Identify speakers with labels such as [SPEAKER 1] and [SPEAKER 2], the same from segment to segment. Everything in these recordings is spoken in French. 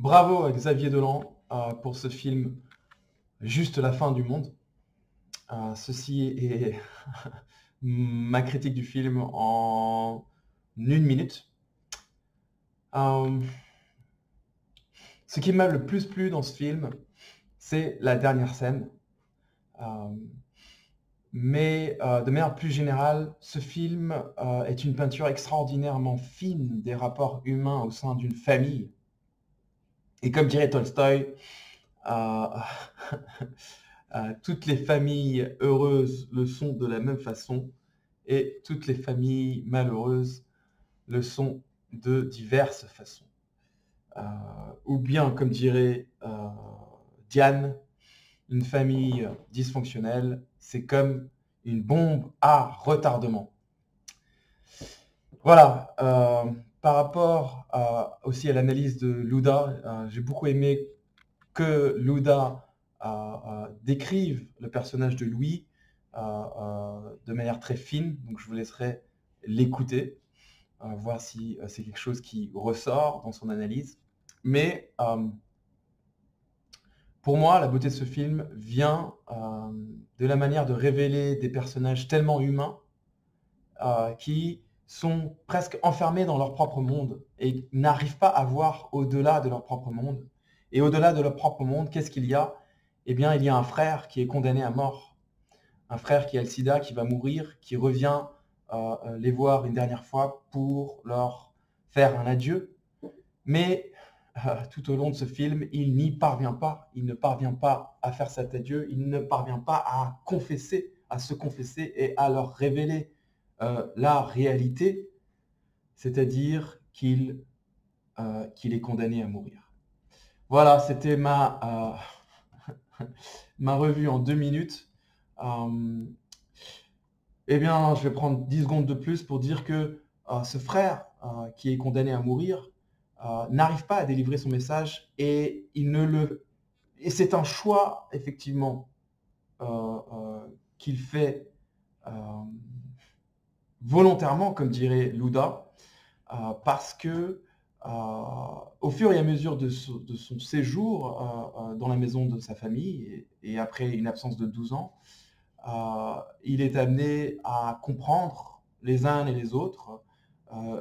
[SPEAKER 1] Bravo à Xavier Dolan pour ce film Juste la fin du monde. Ceci est ma critique du film en 1 minute. Ce qui m'a le plus plu dans ce film, c'est la dernière scène. Mais de manière plus générale, ce film est une peinture extraordinairement fine des rapports humains au sein d'une famille. Et comme dirait Tolstoï, toutes les familles heureuses le sont de la même façon et toutes les familles malheureuses le sont de diverses façons. Ou bien, comme dirait Diane, une famille dysfonctionnelle, c'est comme une bombe à retardement. Voilà. Par rapport aussi à l'analyse de Luda, j'ai beaucoup aimé que Luda décrive le personnage de Louis de manière très fine. Donc je vous laisserai l'écouter, voir si c'est quelque chose qui ressort dans son analyse. Mais pour moi, la beauté de ce film vient de la manière de révéler des personnages tellement humains qui sont presque enfermés dans leur propre monde et n'arrivent pas à voir au-delà de leur propre monde. Et au-delà de leur propre monde, qu'est-ce qu'il y a? Eh bien, il y a un frère qui est condamné à mort. Un frère qui a le sida, qui va mourir, qui revient les voir une dernière fois pour leur faire un adieu. Mais tout au long de ce film, il n'y parvient pas. Il ne parvient pas à faire cet adieu. Il ne parvient pas à confesser, à se confesser et à leur révéler la réalité, c'est-à-dire qu'il est condamné à mourir. Voilà, c'était ma revue en 2 minutes. Eh bien, je vais prendre 10 secondes de plus pour dire que ce frère qui est condamné à mourir n'arrive pas à délivrer son message et c'est un choix effectivement qu'il fait volontairement, comme dirait Luda, parce que au fur et à mesure de son séjour dans la maison de sa famille et après une absence de 12 ans, il est amené à comprendre les uns et les autres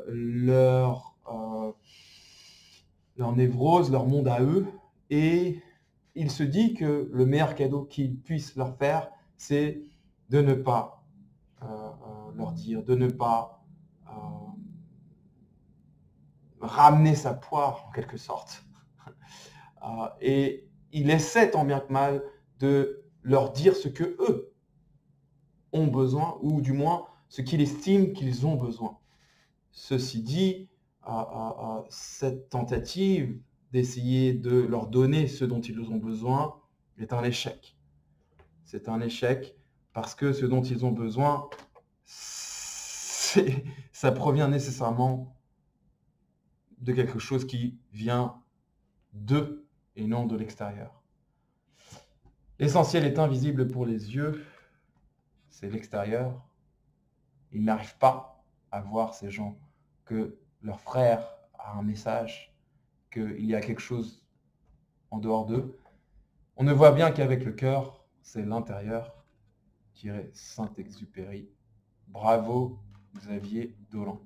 [SPEAKER 1] leur névrose, leur monde à eux, et il se dit que le meilleur cadeau qu'il puisse leur faire, c'est de ne pas leur dire, de ne pas ramener sa poire en quelque sorte. Et il essaie tant bien que mal de leur dire ce que eux ont besoin, ou du moins ce qu'il estime qu'ils ont besoin. Ceci dit, cette tentative d'essayer de leur donner ce dont ils ont besoin est un échec. C'est un échec parce que ce dont ils ont besoin, ça provient nécessairement de quelque chose qui vient d'eux et non de l'extérieur. L'essentiel est invisible pour les yeux, c'est l'extérieur. Ils n'arrivent pas à voir ces gens, que leur frère a un message, qu'il y a quelque chose en dehors d'eux. On ne voit bien qu'avec le cœur, c'est l'intérieur, dirait Saint-Exupéry. Bravo, Xavier Dolan.